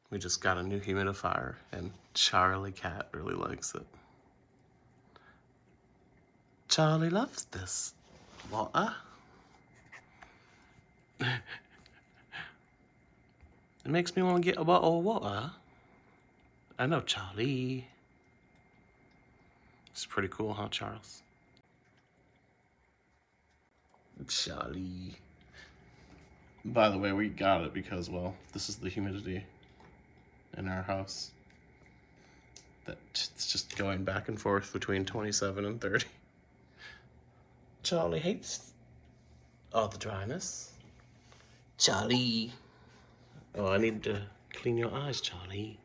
We just got a new humidifier and Charlie Cat really likes it. Charlie loves this water. It makes me want to get a bottle of water. I know, Charlie. It's pretty cool, huh, Charles? Charlie. By the way, we got it because, well, this is the humidity in our house. It's just going back and forth between 27 and 30. Charlie hates all the dryness. Charlie. Oh, I need to clean your eyes, Charlie.